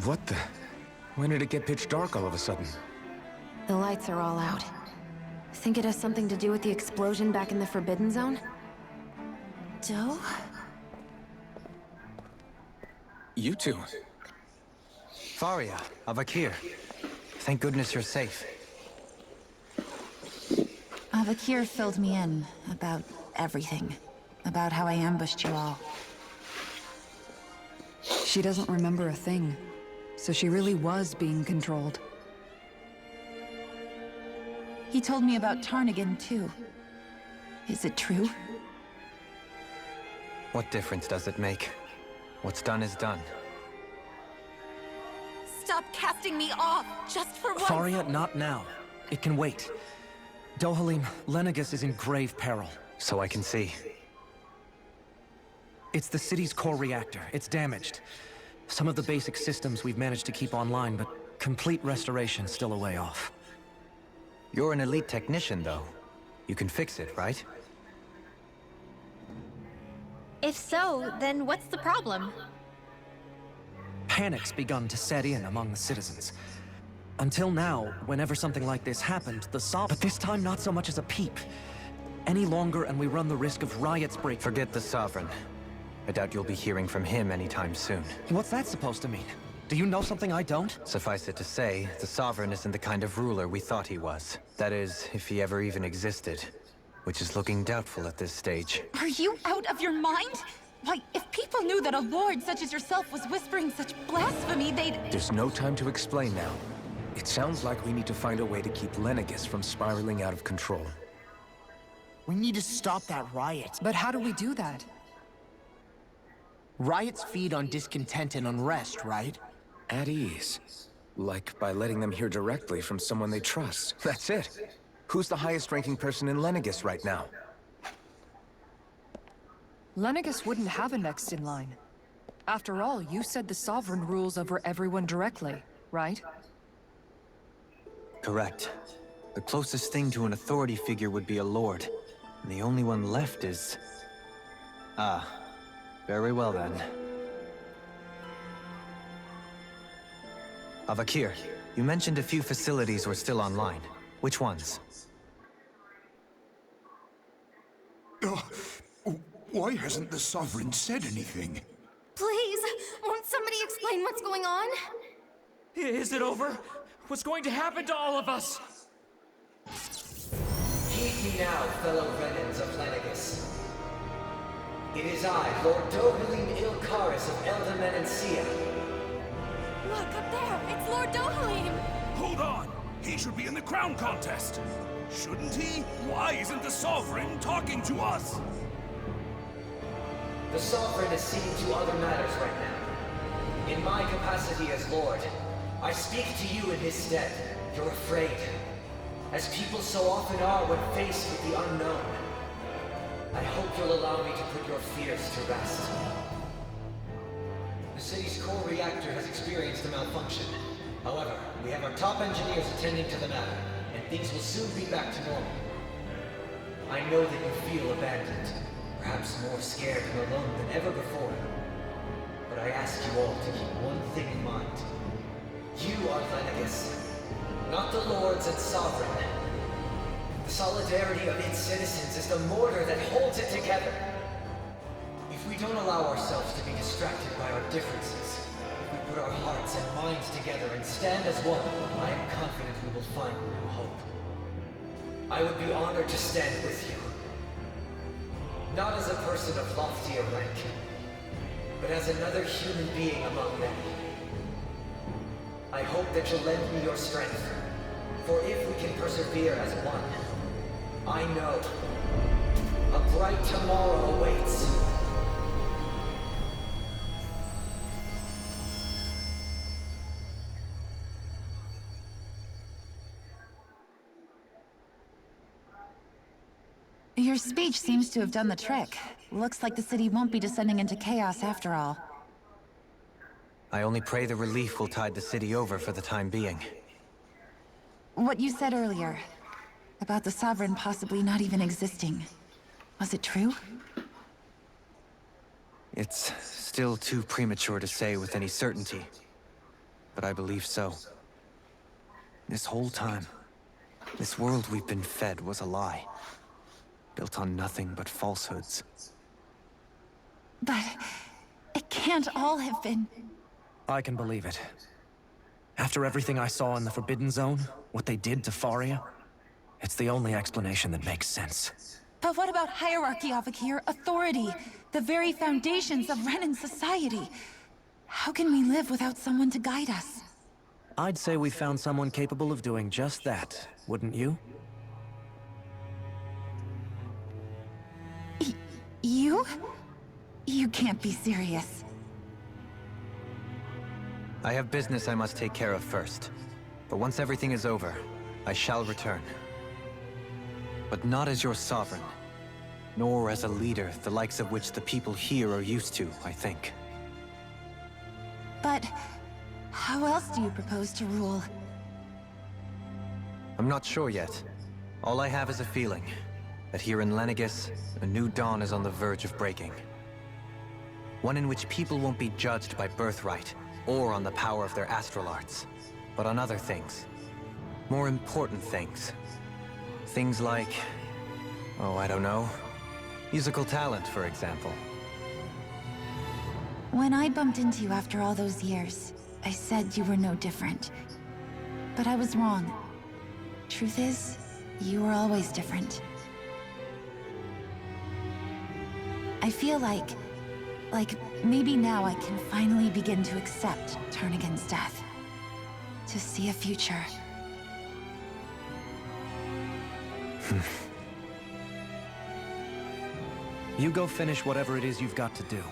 What the? When did it get pitch dark all of a sudden? The lights are all out. Think it has something to do with the explosion back in the Forbidden Zone? Doe? You two. Faria, Avakir. Thank goodness you're safe. Avakir filled me in about everything. About how I ambushed you all. She doesn't remember a thing, so she really was being controlled. He told me about Tarnigan, too. Is it true? What difference does it make? What's done is done. Stop casting me off, just for once! Faria, not now. It can wait. Dohalim, Lenegis is in grave peril. So I can see. It's the city's core reactor. It's damaged. Some of the basic systems we've managed to keep online, but complete restoration's still a way off. You're an elite technician, though. You can fix it, right? If so, then what's the problem? Panic's begun to set in among the citizens. Until now, whenever something like this happened, but this time not so much as a peep. Any longer and we run the risk of riots breaking. Forget the Sovereign. I doubt you'll be hearing from him anytime soon. What's that supposed to mean? Do you know something I don't? Suffice it to say, the Sovereign isn't the kind of ruler we thought he was. That is, if he ever even existed. Which is looking doubtful at this stage. Are you out of your mind? Why, if people knew that a lord such as yourself was whispering such blasphemy, they'd... There's no time to explain now. It sounds like we need to find a way to keep Lenegis from spiraling out of control. We need to stop that riot. But how do we do that? Riots feed on discontent and unrest, right? At ease. Like by letting them hear directly from someone they trust. That's it. Who's the highest-ranking person in Lenegis right now? Lenegis wouldn't have a next in line. After all, you said the Sovereign rules over everyone directly, right? Correct. The closest thing to an authority figure would be a lord. And the only one left is... Ah. Very well then. Avakir, you mentioned a few facilities were still online. Which ones? Why hasn't the Sovereign said anything? Please, won't somebody explain what's going on? Is it over? What's going to happen to all of us? Heed me now, fellow remnants of Lenegis. It is I, Lord Dohalim Ilkaris of Eldaman and Sia. Look, up there! It's Lord Dohalim! Hold on! He should be in the crown contest! Shouldn't he? Why isn't the Sovereign talking to us? The Sovereign is seeing to other matters right now. In my capacity as Lord, I speak to you in his stead. You're afraid. As people so often are when faced with the unknown. I hope you'll allow me to put your fears to rest. The city's core reactor has experienced a malfunction. However, we have our top engineers attending to the matter, and things will soon be back to normal. I know that you feel abandoned, perhaps more scared and alone than ever before. But I ask you all to keep one thing in mind. You are Lenegis, not the Lords and Sovereign. The solidarity of its citizens is the mortar that holds it together. If we don't allow ourselves to be distracted by our differences, if we put our hearts and minds together and stand as one, I am confident we will find new hope. I would be honored to stand with you. Not as a person of loftier rank, but as another human being among many. I hope that you'll lend me your strength, for if we can persevere as one, I know a bright tomorrow awaits. Your speech seems to have done the trick. Looks like the city won't be descending into chaos after all. I only pray the relief will tide the city over for the time being. What you said earlier, about the Sovereign possibly not even existing. Was it true? It's still too premature to say with any certainty. but I believe so. This whole time, this world we've been fed was a lie. Built on nothing but falsehoods. But it can't all have been... I can believe it. After everything I saw in the Forbidden Zone, what they did to Faria, it's the only explanation that makes sense. But what about hierarchy, Avakir? Authority? The very foundations of Renan society? How can we live without someone to guide us? I'd say we found someone capable of doing just that, wouldn't you? You? You can't be serious. I have business I must take care of first. But once everything is over, I shall return. But not as your sovereign, nor as a leader the likes of which the people here are used to, I think. But how else do you propose to rule? I'm not sure yet. All I have is a feeling that here in Lenegis, a new dawn is on the verge of breaking. One in which people won't be judged by birthright or on the power of their astral arts, but on other things. More important things. Things like, oh, I don't know, musical talent, for example. When I bumped into you after all those years, I said you were no different. But I was wrong. Truth is, you were always different. I feel like maybe now I can finally begin to accept Turnagain's death. To see a future. You go finish whatever it is you've got to do.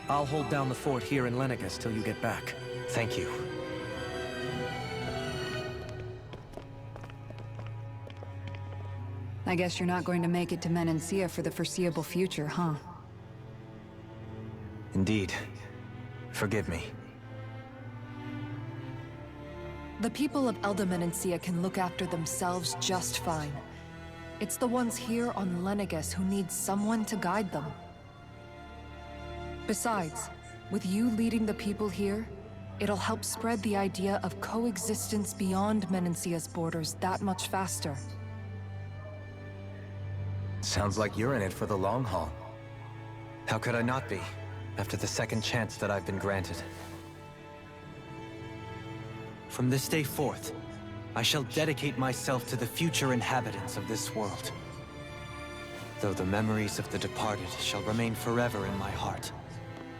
I'll hold down the fort here in Lenegis till you get back. Thank you. I guess you're not going to make it to Menancia for the foreseeable future, huh? Indeed. Forgive me. The people of Elda Menancia can look after themselves just fine. It's the ones here on Lenegis who need someone to guide them. Besides, with you leading the people here, it'll help spread the idea of coexistence beyond Menancia's borders that much faster. Sounds like you're in it for the long haul. How could I not be, after the second chance that I've been granted? From this day forth, I shall dedicate myself to the future inhabitants of this world. Though the memories of the departed shall remain forever in my heart.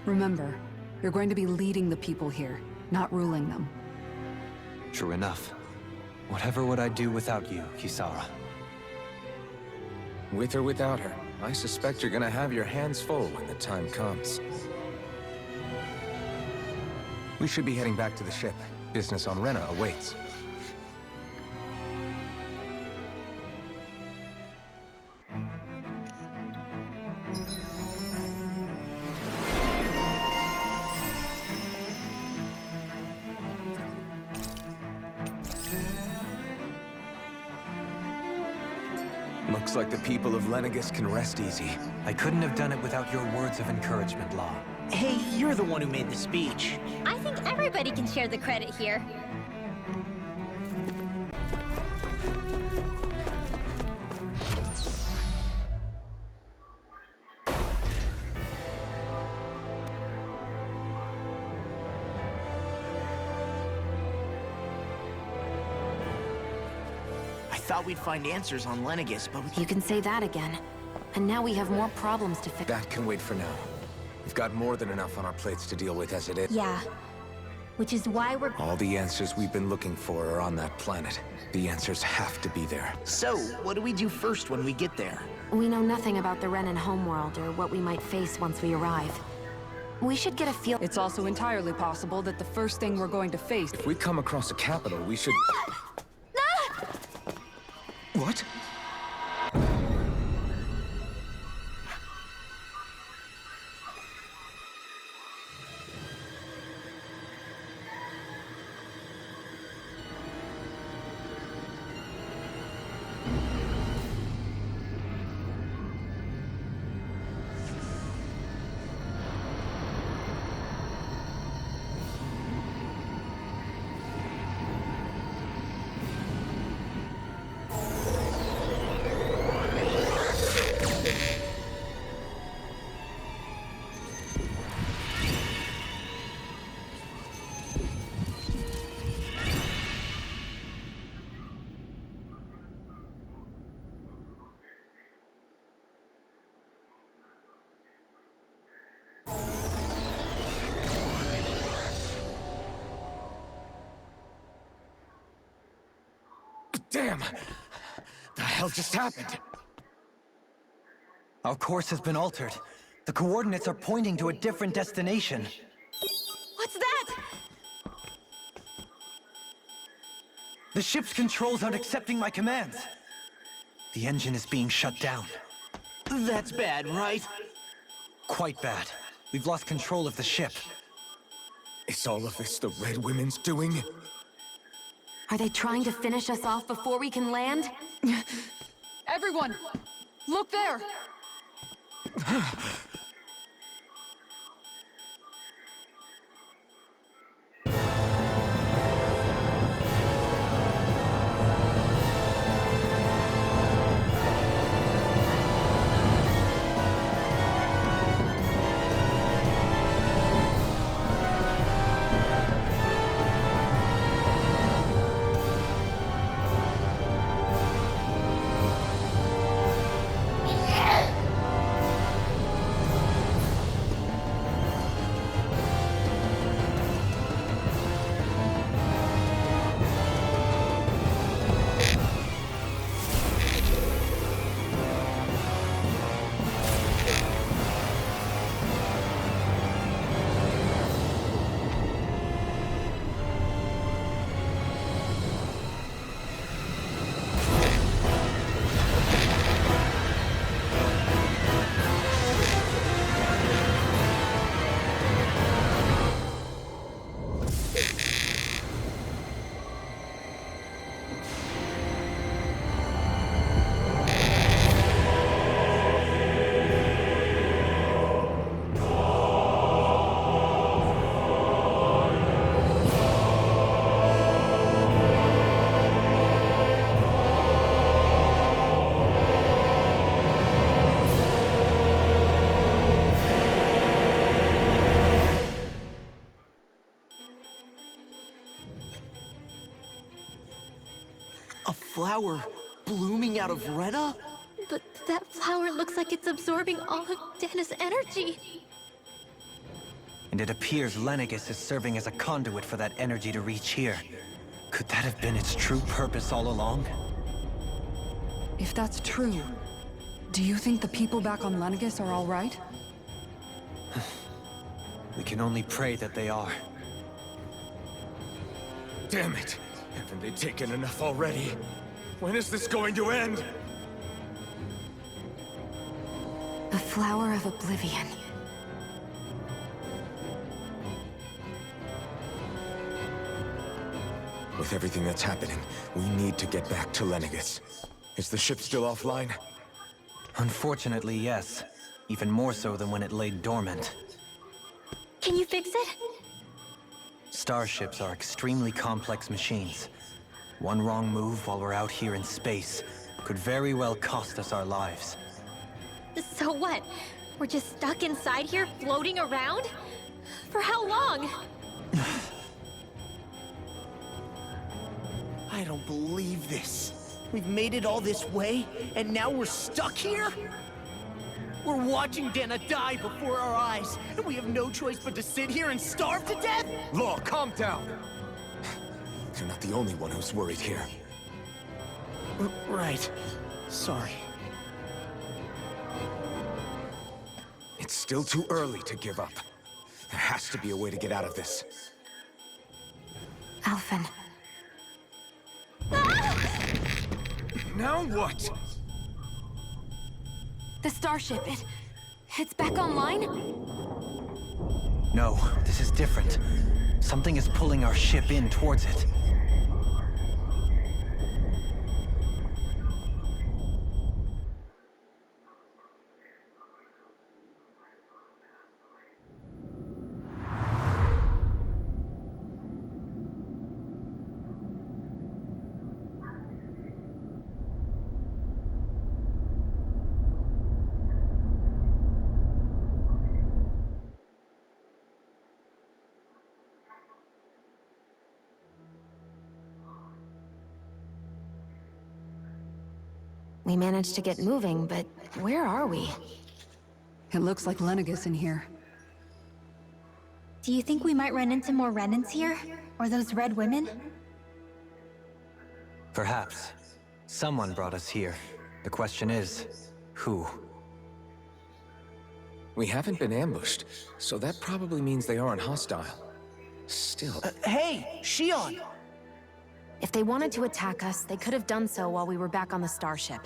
Remember, you're going to be leading the people here, not ruling them. True enough. Whatever would I do without you, Kisara? With or without her, I suspect you're gonna have your hands full when the time comes. We should be heading back to the ship. Business on Rena awaits. Looks like the people of Lenegis can rest easy. I couldn't have done it without your words of encouragement, Law. Hey, you're the one who made the speech. I think everybody can share the credit here. I thought we'd find answers on Lenegis, but You can say that again. And now we have more problems to fix. That can wait for now. We've got more than enough on our plates to deal with as it is. Yeah. Which is why we're... All the answers we've been looking for are on that planet. The answers have to be there. So, what do we do first when we get there? We know nothing about the Renan homeworld or what we might face once we arrive. We should get a feel. It's also entirely possible that the first thing we're going to face... If we come across a capital, we should... What? Damn! The hell just happened? Our course has been altered. The coordinates are pointing to a different destination. What's that? The ship's controls aren't accepting my commands. The engine is being shut down. That's bad, right? Quite bad. We've lost control of the ship. Is all of this the Red Women's doing? Are they trying to finish us off before we can land? Everyone! Look there! A flower blooming out of Retta? But that flower looks like it's absorbing all of Dana's energy. And it appears Lenegis is serving as a conduit for that energy to reach here. Could that have been its true purpose all along? If that's true, do you think the people back on Lenegis are all right? We can only pray that they are. Damn it! Haven't they taken enough already? When is this going to end? The Flower of Oblivion. With everything that's happening, we need to get back to Lenegis. Is the ship still offline? Unfortunately, yes. Even more so than when it lay dormant. Can you fix it? Starships are extremely complex machines. One wrong move while we're out here in space could very well cost us our lives. So what? We're just stuck inside here, floating around? For how long? I don't believe this. We've made it all this way, and now we're stuck here? We're watching Dana die before our eyes, and we have no choice but to sit here and starve to death? Law, calm down! You're not the only one who's worried here. Right. Sorry. It's still too early to give up. There has to be a way to get out of this. Alphen. Now what? The starship, it's back online? No, this is different. Something is pulling our ship in towards it. We managed to get moving, but where are we? It looks like Lenegis in here. Do you think we might run into more Renans here? Or those red women? Perhaps. Someone brought us here. The question is, who? We haven't been ambushed, so that probably means they aren't hostile. Still... Hey, Shion! If they wanted to attack us, they could have done so while we were back on the starship.